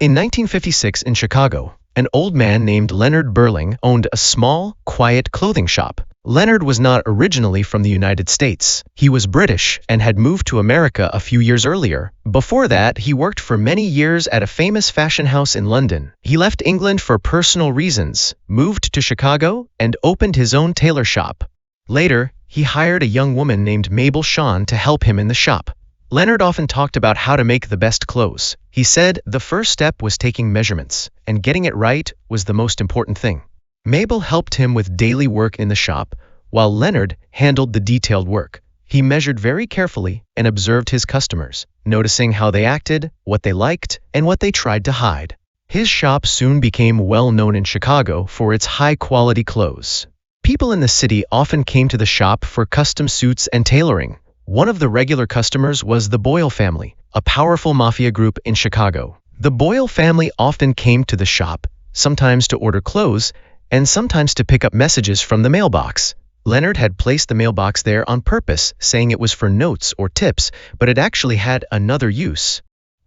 In 1956 in Chicago, an old man named Leonard Burling owned a small, quiet clothing shop. Leonard was not originally from the United States. He was British and had moved to America a few years earlier. Before that, he worked for many years at a famous fashion house in London. He left England for personal reasons, moved to Chicago, and opened his own tailor shop. Later, he hired a young woman named Mabel Shawn to help him in the shop. Leonard often talked about how to make the best clothes. He said the first step was taking measurements, and getting it right was the most important thing. Mabel helped him with daily work in the shop, while Leonard handled the detailed work. He measured very carefully and observed his customers, noticing how they acted, what they liked, and what they tried to hide. His shop soon became well known in Chicago for its high-quality clothes. People in the city often came to the shop for custom suits and tailoring. One of the regular customers was the Boyle family, a powerful mafia group in Chicago. The Boyle family often came to the shop, sometimes to order clothes, and sometimes to pick up messages from the mailbox. Leonard had placed the mailbox there on purpose, saying it was for notes or tips, but it actually had another use.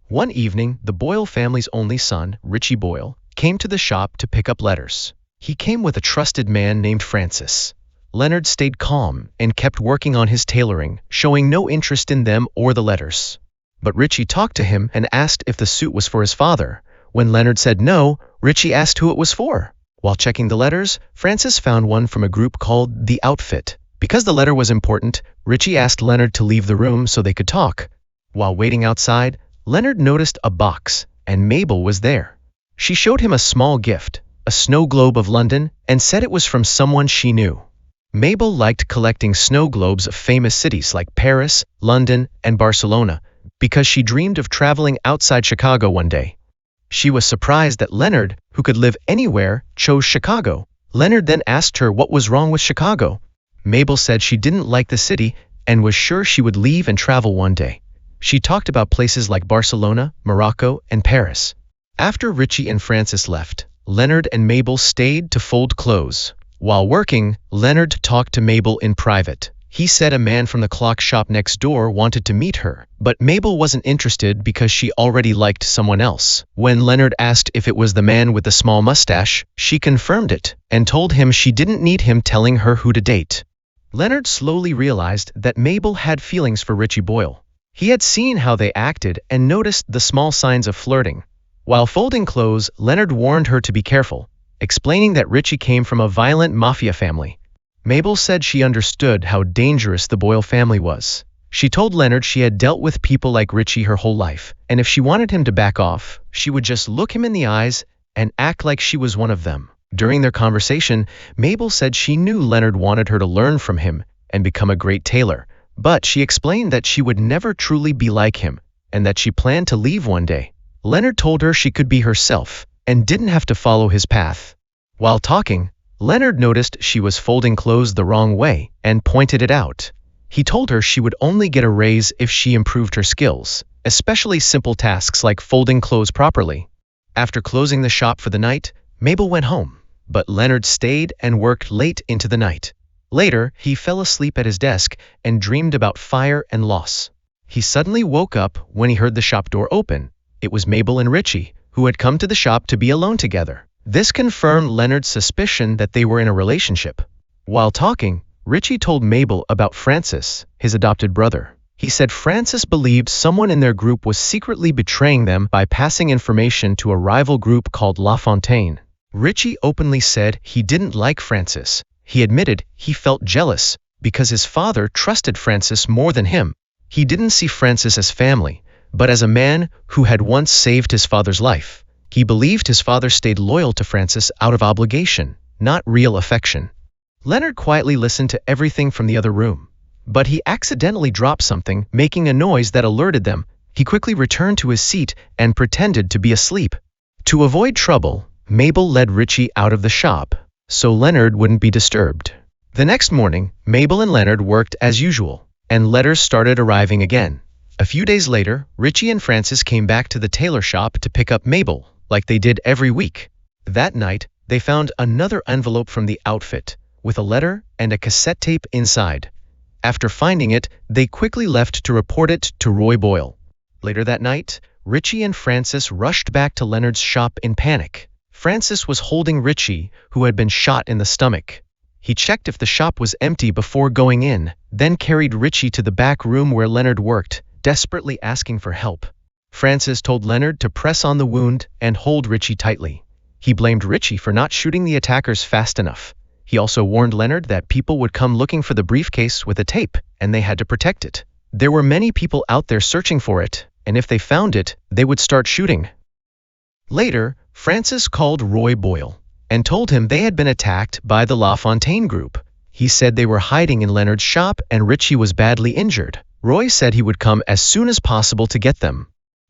One evening, the Boyle family's only son, Richie Boyle, came to the shop to pick up letters. He came with a trusted man named Francis. Leonard stayed calm and kept working on his tailoring, showing no interest in them or the letters. But Richie talked to him and asked if the suit was for his father. When Leonard said no, Richie asked who it was for. While checking the letters, Francis found one from a group called The Outfit. Because the letter was important, Richie asked Leonard to leave the room so they could talk. While waiting outside, Leonard noticed a box, and Mabel was there. She showed him a small gift, a snow globe of London, and said it was from someone she knew. Mabel liked collecting snow globes of famous cities like Paris, London, and Barcelona, because she dreamed of traveling outside Chicago one day. She was surprised that Leonard, who could live anywhere, chose Chicago. Leonard then asked her what was wrong with Chicago. Mabel said she didn't like the city and was sure she would leave and travel one day. She talked about places like Barcelona, Morocco, and Paris. After Richie and Francis left, Leonard and Mabel stayed to fold clothes. While working, Leonard talked to Mabel in private. He said a man from the clock shop next door wanted to meet her, but Mabel wasn't interested because she already liked someone else. When Leonard asked if it was the man with the small mustache, she confirmed it and told him she didn't need him telling her who to date. Leonard slowly realized that Mabel had feelings for Richie Boyle. He had seen how they acted and noticed the small signs of flirting. While folding clothes, Leonard warned her to be careful, explaining that Richie came from a violent mafia family. Mabel said she understood how dangerous the Boyle family was. She told Leonard she had dealt with people like Richie her whole life, and if she wanted him to back off, she would just look him in the eyes and act like she was one of them. During their conversation, Mabel said she knew Leonard wanted her to learn from him and become a great tailor, but she explained that she would never truly be like him and that she planned to leave one day. Leonard told her she could be herself and didn't have to follow his path. While talking, Leonard noticed she was folding clothes the wrong way and pointed it out. He told her she would only get a raise if she improved her skills, especially simple tasks like folding clothes properly. After closing the shop for the night, Mabel went home, but Leonard stayed and worked late into the night. Later, he fell asleep at his desk and dreamed about fire and loss. He suddenly woke up when he heard the shop door open. It was Mabel and Richie, who had come to the shop to be alone together. This confirmed Leonard's suspicion that they were in a relationship. While talking, Richie told Mabel about Francis, his adopted brother. He said Francis believed someone in their group was secretly betraying them by passing information to a rival group called La Fontaine. Richie openly said he didn't like Francis. He admitted he felt jealous because his father trusted Francis more than him. He didn't see Francis as family, but as a man who had once saved his father's life. He believed his father stayed loyal to Francis out of obligation, not real affection. Leonard quietly listened to everything from the other room, but he accidentally dropped something, making a noise that alerted them. He quickly returned to his seat and pretended to be asleep. To avoid trouble, Mabel led Richie out of the shop, so Leonard wouldn't be disturbed. The next morning, Mabel and Leonard worked as usual, and letters started arriving again. A few days later, Richie and Francis came back to the tailor shop to pick up Mabel, like they did every week. That night, they found another envelope from The Outfit, with a letter and a cassette tape inside. After finding it, they quickly left to report it to Roy Boyle. Later that night, Richie and Francis rushed back to Leonard's shop in panic. Francis was holding Richie, who had been shot in the stomach. He checked if the shop was empty before going in, then carried Richie to the back room where Leonard worked, desperately asking for help. Francis told Leonard to press on the wound and hold Richie tightly. He blamed Richie for not shooting the attackers fast enough. He also warned Leonard that people would come looking for the briefcase with a tape, and they had to protect it. There were many people out there searching for it, and if they found it, they would start shooting. Later, Francis called Roy Boyle and told him they had been attacked by the LaFontaine group. He said they were hiding in Leonard's shop and Richie was badly injured. Roy said he would come as soon as possible to get them.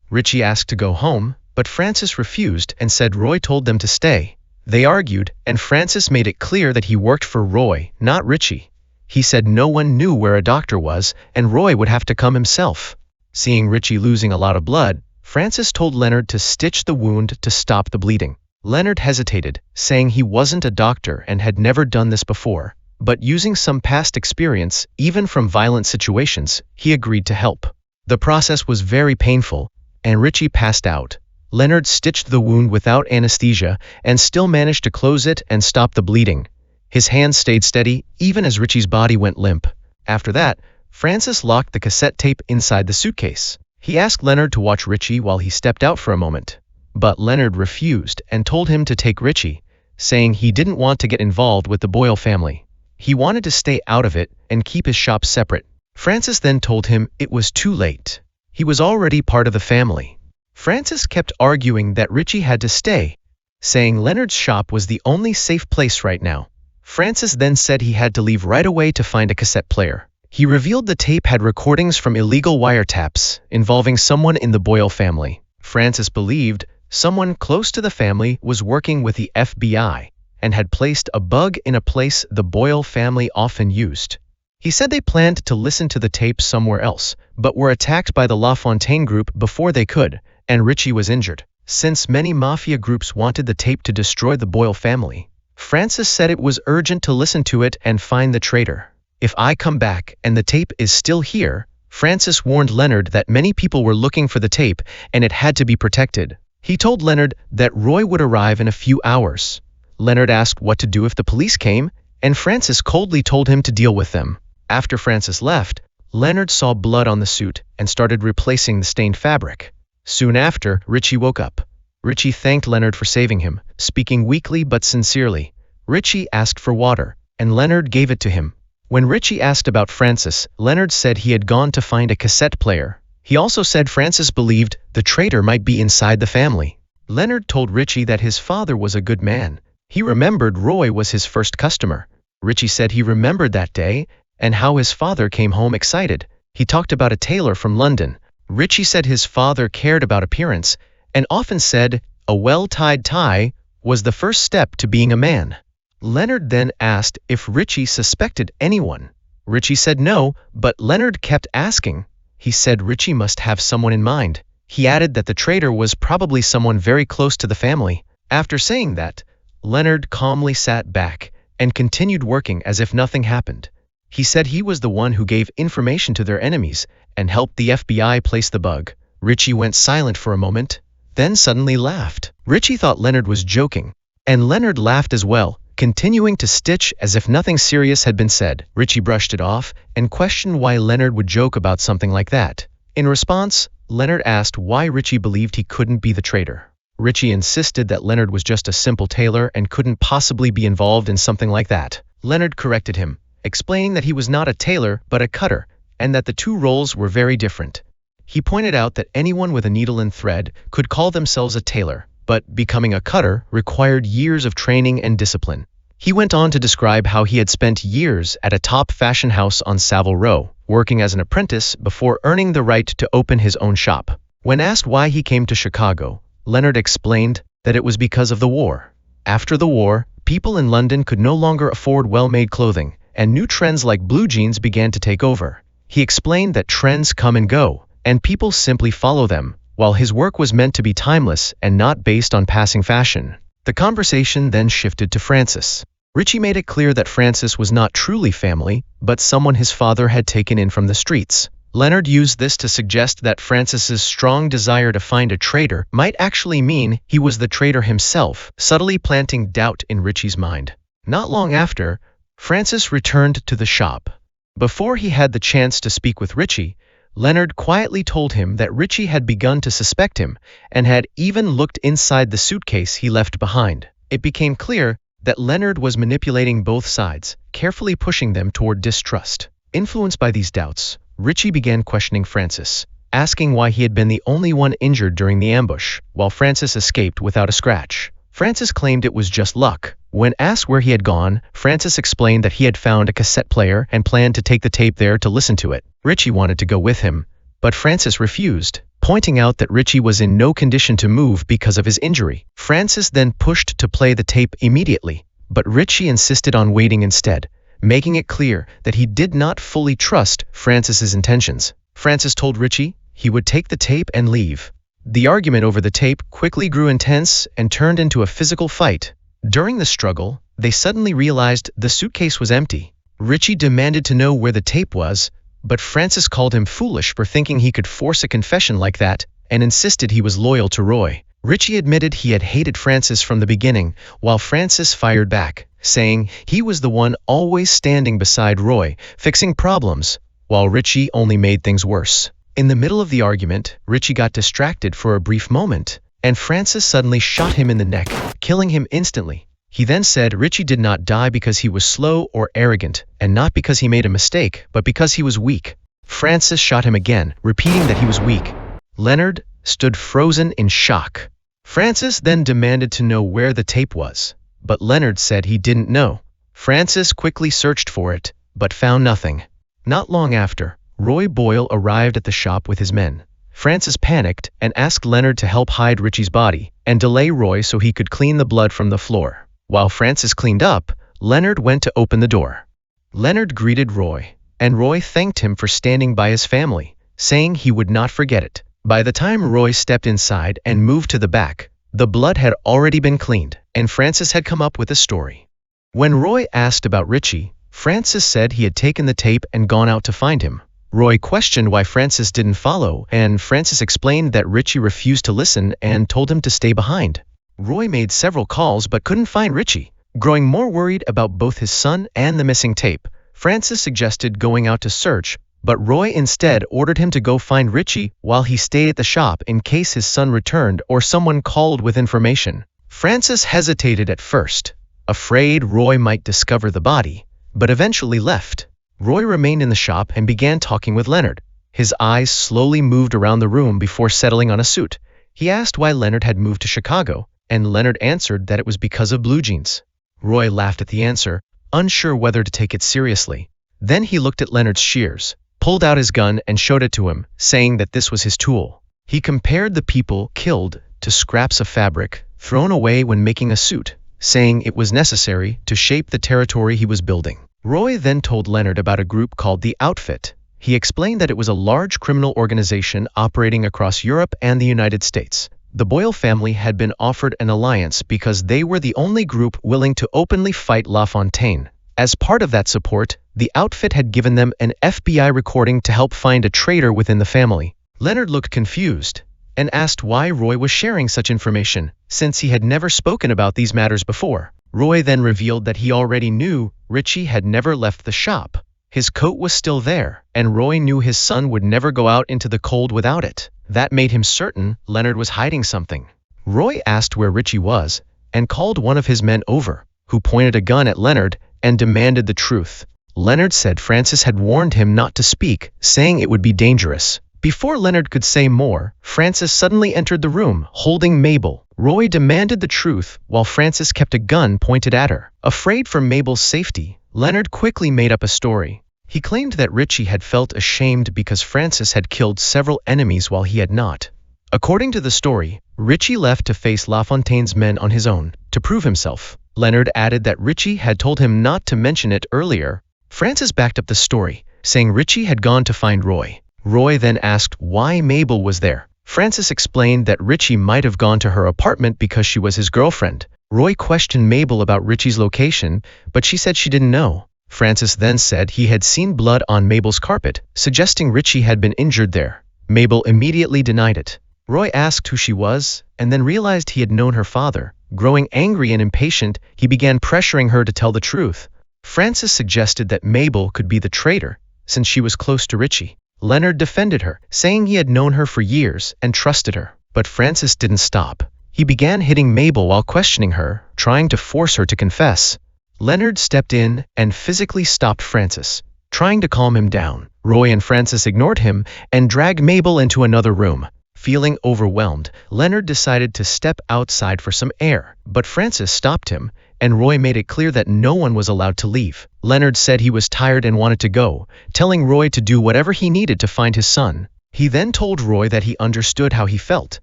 Richie asked to go home, but Francis refused and said Roy told them to stay. They argued, and Francis made it clear that he worked for Roy, not Richie. He said no one knew where a doctor was, and Roy would have to come himself. Seeing Richie losing a lot of blood, Francis told Leonard to stitch the wound to stop the bleeding. Leonard hesitated, saying he wasn't a doctor and had never done this before, but using some past experience, even from violent situations, he agreed to help. The process was very painful, and Richie passed out. Leonard stitched the wound without anesthesia and still managed to close it and stop the bleeding. His hands stayed steady even as Richie's body went limp. After that, Francis locked the cassette tape inside the suitcase. He asked Leonard to watch Richie while he stepped out for a moment. But Leonard refused and told him to take Richie, saying he didn't want to get involved with the Boyle family. He wanted to stay out of it and keep his shop separate. Francis then told him it was too late. He was already part of the family. Francis kept arguing that Richie had to stay, saying Leonard's shop was the only safe place right now. Francis then said he had to leave right away to find a cassette player. He revealed the tape had recordings from illegal wiretaps involving someone in the Boyle family. Francis believed someone close to the family was working with the FBI and had placed a bug in a place the Boyle family often used. He said they planned to listen to the tape somewhere else, but were attacked by the LaFontaine group before they could, and Richie was injured. Since many Mafia groups wanted the tape to destroy the Boyle family, Francis said it was urgent to listen to it and find the traitor. If I come back and the tape is still here, Francis warned Leonard that many people were looking for the tape and it had to be protected. He told Leonard that Roy would arrive in a few hours. Leonard asked what to do if the police came, and Francis coldly told him to deal with them. After Francis left, Leonard saw blood on the suit and started replacing the stained fabric. Soon after, Richie woke up. Richie thanked Leonard for saving him, speaking weakly but sincerely. Richie asked for water, and Leonard gave it to him. When Richie asked about Francis, Leonard said he had gone to find a cassette player. He also said Francis believed the traitor might be inside the family. Leonard told Richie that his father was a good man. He remembered Roy was his first customer. Richie said he remembered that day and how his father came home excited. He talked about a tailor from London. Richie said his father cared about appearance and often said a well-tied tie was the first step to being a man. Leonard then asked if Richie suspected anyone. Richie said no, but Leonard kept asking. He said Richie must have someone in mind. He added that the traitor was probably someone very close to the family. After saying that, Leonard calmly sat back and continued working as if nothing happened. He said he was the one who gave information to their enemies and helped the FBI place the bug. Richie went silent for a moment, then suddenly laughed. Richie thought Leonard was joking, and Leonard laughed as well, continuing to stitch as if nothing serious had been said. Richie brushed it off and questioned why Leonard would joke about something like that. In response, Leonard asked why Richie believed he couldn't be the traitor. Richie insisted that Leonard was just a simple tailor and couldn't possibly be involved in something like that. Leonard corrected him, explaining that he was not a tailor but a cutter, and that the two roles were very different. He pointed out that anyone with a needle and thread could call themselves a tailor, but becoming a cutter required years of training and discipline. He went on to describe how he had spent years at a top fashion house on Savile Row, working as an apprentice before earning the right to open his own shop. When asked why he came to Chicago, Leonard explained that it was because of the war. After the war, people in London could no longer afford well-made clothing, and new trends like blue jeans began to take over. He explained that trends come and go, and people simply follow them, while his work was meant to be timeless and not based on passing fashion. The conversation then shifted to Francis. Richie made it clear that Francis was not truly family, but someone his father had taken in from the streets. Leonard used this to suggest that Francis's strong desire to find a traitor might actually mean he was the traitor himself, subtly planting doubt in Richie's mind. Not long after, Francis returned to the shop. Before he had the chance to speak with Richie, Leonard quietly told him that Richie had begun to suspect him and had even looked inside the suitcase he left behind. It became clear that Leonard was manipulating both sides, carefully pushing them toward distrust. Influenced by these doubts, Richie began questioning Francis, asking why he had been the only one injured during the ambush, while Francis escaped without a scratch. Francis claimed it was just luck. When asked where he had gone, Francis explained that he had found a cassette player and planned to take the tape there to listen to it. Richie wanted to go with him, but Francis refused, pointing out that Richie was in no condition to move because of his injury. Francis then pushed to play the tape immediately, but Richie insisted on waiting instead, making it clear that he did not fully trust Francis's intentions. Francis told Richie he would take the tape and leave. The argument over the tape quickly grew intense and turned into a physical fight. During the struggle, they suddenly realized the suitcase was empty. Richie demanded to know where the tape was, but Francis called him foolish for thinking he could force a confession like that and insisted he was loyal to Roy. Richie admitted he had hated Francis from the beginning, while Francis fired back, saying he was the one always standing beside Roy, fixing problems, while Richie only made things worse. In the middle of the argument, Richie got distracted for a brief moment, and Francis suddenly shot him in the neck, killing him instantly. He then said Richie did not die because he was slow or arrogant, and not because he made a mistake, but because he was weak. Francis shot him again, repeating that he was weak. Leonard stood frozen in shock. Francis then demanded to know where the tape was, but Leonard said he didn't know. Francis quickly searched for it, but found nothing. Not long after, Roy Boyle arrived at the shop with his men. Francis panicked and asked Leonard to help hide Richie's body and delay Roy so he could clean the blood from the floor. While Francis cleaned up, Leonard went to open the door. Leonard greeted Roy, and Roy thanked him for standing by his family, saying he would not forget it. By the time Roy stepped inside and moved to the back, the blood had already been cleaned, and Francis had come up with a story. When Roy asked about Richie, Francis said he had taken the tape and gone out to find him. Roy questioned why Francis didn't follow, and Francis explained that Richie refused to listen and told him to stay behind. Roy made several calls but couldn't find Richie. Growing more worried about both his son and the missing tape, Francis suggested going out to search, but Roy instead ordered him to go find Richie while he stayed at the shop in case his son returned or someone called with information. Francis hesitated at first, afraid Roy might discover the body, but eventually left. Roy remained in the shop and began talking with Leonard. His eyes slowly moved around the room before settling on a suit. He asked why Leonard had moved to Chicago, and Leonard answered that it was because of blue jeans. Roy laughed at the answer, unsure whether to take it seriously. Then he looked at Leonard's shears, pulled out his gun and showed it to him, saying that this was his tool. He compared the people killed to scraps of fabric thrown away when making a suit, saying it was necessary to shape the territory he was building. Roy then told Leonard about a group called the Outfit. He explained that it was a large criminal organization operating across Europe and the United States. The Boyle family had been offered an alliance because they were the only group willing to openly fight LaFontaine. As part of that support, the Outfit had given them an FBI recording to help find a traitor within the family. Leonard looked confused and asked why Roy was sharing such information, since he had never spoken about these matters before. Roy then revealed that he already knew Richie had never left the shop. His coat was still there, and Roy knew his son would never go out into the cold without it. That made him certain Leonard was hiding something. Roy asked where Richie was, and called one of his men over, who pointed a gun at Leonard and demanded the truth. Leonard said Francis had warned him not to speak, saying it would be dangerous. Before Leonard could say more, Francis suddenly entered the room, holding Mabel. Roy demanded the truth, while Francis kept a gun pointed at her. Afraid for Mabel's safety, Leonard quickly made up a story. He claimed that Richie had felt ashamed because Francis had killed several enemies while he had not. According to the story, Richie left to face LaFontaine's men on his own, to prove himself. Leonard added that Richie had told him not to mention it earlier. Francis backed up the story, saying Richie had gone to find Roy. Roy then asked why Mabel was there. Francis explained that Richie might have gone to her apartment because she was his girlfriend. Roy questioned Mabel about Richie's location, but she said she didn't know. Francis then said he had seen blood on Mabel's carpet, suggesting Richie had been injured there. Mabel immediately denied it. Roy asked who she was, and then realized he had known her father. Growing angry and impatient, he began pressuring her to tell the truth. Francis suggested that Mabel could be the traitor, since she was close to Richie. Leonard defended her, saying he had known her for years and trusted her. But Francis didn't stop. He began hitting Mabel while questioning her, trying to force her to confess. Leonard stepped in and physically stopped Francis, trying to calm him down. Roy and Francis ignored him and dragged Mabel into another room. Feeling overwhelmed, Leonard decided to step outside for some air, but Francis stopped him, and Roy made it clear that no one was allowed to leave. Leonard said he was tired and wanted to go, telling Roy to do whatever he needed to find his son. He then told Roy that he understood how he felt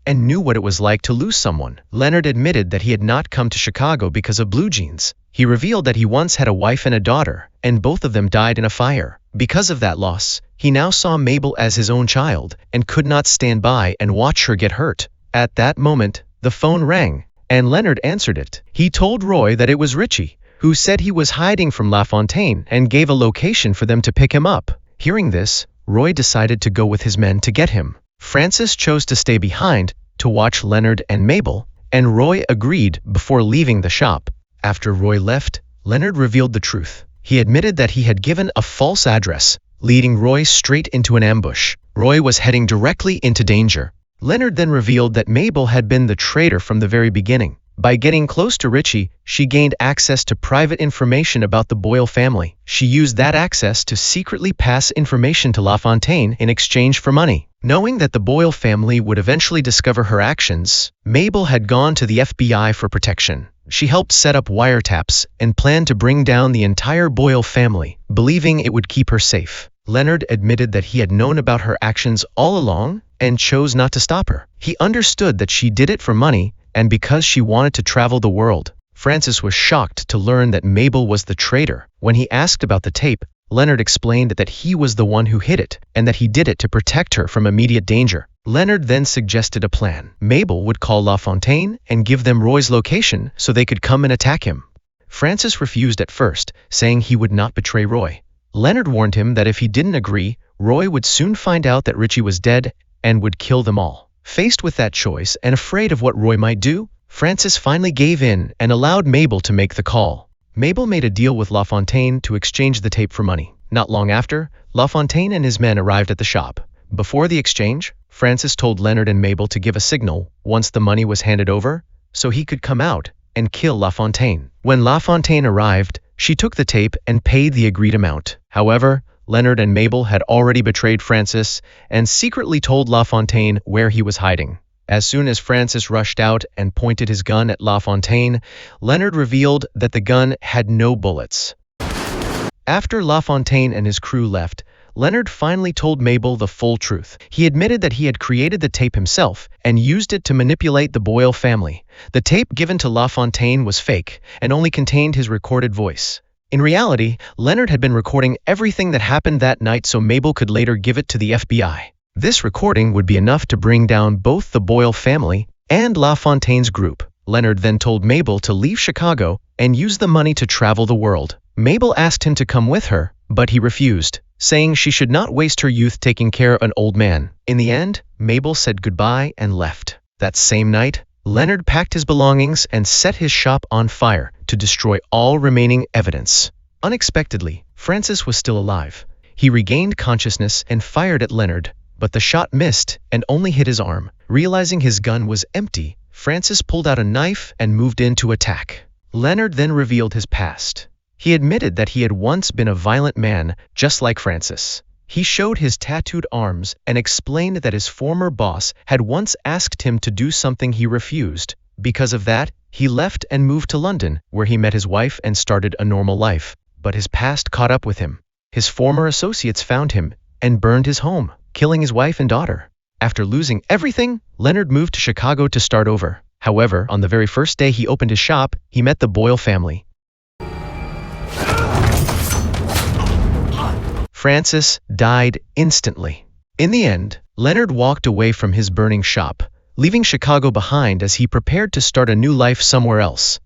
and knew what it was like to lose someone. Leonard admitted that he had not come to Chicago because of blue jeans. He revealed that he once had a wife and a daughter, and both of them died in a fire. Because of that loss, he now saw Mabel as his own child and could not stand by and watch her get hurt. At that moment, the phone rang, and Leonard answered it. He told Roy that it was Richie, who said he was hiding from LaFontaine and gave a location for them to pick him up. Hearing this, Roy decided to go with his men to get him. Francis chose to stay behind to watch Leonard and Mabel, and Roy agreed before leaving the shop. After Roy left, Leonard revealed the truth. He admitted that he had given a false address, leading Roy straight into an ambush. Roy was heading directly into danger. Leonard then revealed that Mabel had been the traitor from the very beginning. By getting close to Richie, she gained access to private information about the Boyle family. She used that access to secretly pass information to LaFontaine in exchange for money. Knowing that the Boyle family would eventually discover her actions, Mabel had gone to the FBI for protection. She helped set up wiretaps and planned to bring down the entire Boyle family, believing it would keep her safe. Leonard admitted that he had known about her actions all along and chose not to stop her. He understood that she did it for money and because she wanted to travel the world. Francis was shocked to learn that Mabel was the traitor. When he asked about the tape, Leonard explained that he was the one who hid it and that he did it to protect her from immediate danger. Leonard then suggested a plan. Mabel would call LaFontaine and give them Roy's location so they could come and attack him. Francis refused at first, saying he would not betray Roy. Leonard warned him that if he didn't agree, Roy would soon find out that Richie was dead and would kill them all. Faced with that choice and afraid of what Roy might do, Francis finally gave in and allowed Mabel to make the call. Mabel made a deal with LaFontaine to exchange the tape for money. Not long after, LaFontaine and his men arrived at the shop. Before the exchange, Francis told Leonard and Mabel to give a signal once the money was handed over, so he could come out and kill LaFontaine. When LaFontaine arrived, she took the tape and paid the agreed amount. However, Leonard and Mabel had already betrayed Francis and secretly told LaFontaine where he was hiding. As soon as Francis rushed out and pointed his gun at LaFontaine, Leonard revealed that the gun had no bullets. After LaFontaine and his crew left, Leonard finally told Mabel the full truth. He admitted that he had created the tape himself and used it to manipulate the Boyle family. The tape given to LaFontaine was fake and only contained his recorded voice. In reality, Leonard had been recording everything that happened that night so Mabel could later give it to the FBI. This recording would be enough to bring down both the Boyle family and LaFontaine's group. Leonard then told Mabel to leave Chicago and use the money to travel the world. Mabel asked him to come with her, but he refused, saying she should not waste her youth taking care of an old man. In the end, Mabel said goodbye and left. That same night, Leonard packed his belongings and set his shop on fire to destroy all remaining evidence. Unexpectedly, Francis was still alive. He regained consciousness and fired at Leonard, but the shot missed and only hit his arm. Realizing his gun was empty, Francis pulled out a knife and moved in to attack. Leonard then revealed his past. He admitted that he had once been a violent man, just like Francis. He showed his tattooed arms and explained that his former boss had once asked him to do something he refused. Because of that, he left and moved to London, where he met his wife and started a normal life. But his past caught up with him. His former associates found him and burned his home, killing his wife and daughter. After losing everything, Leonard moved to Chicago to start over. However, on the very first day he opened his shop, he met the Boyle family. Francis died instantly. In the end, Leonard walked away from his burning shop, leaving Chicago behind as he prepared to start a new life somewhere else.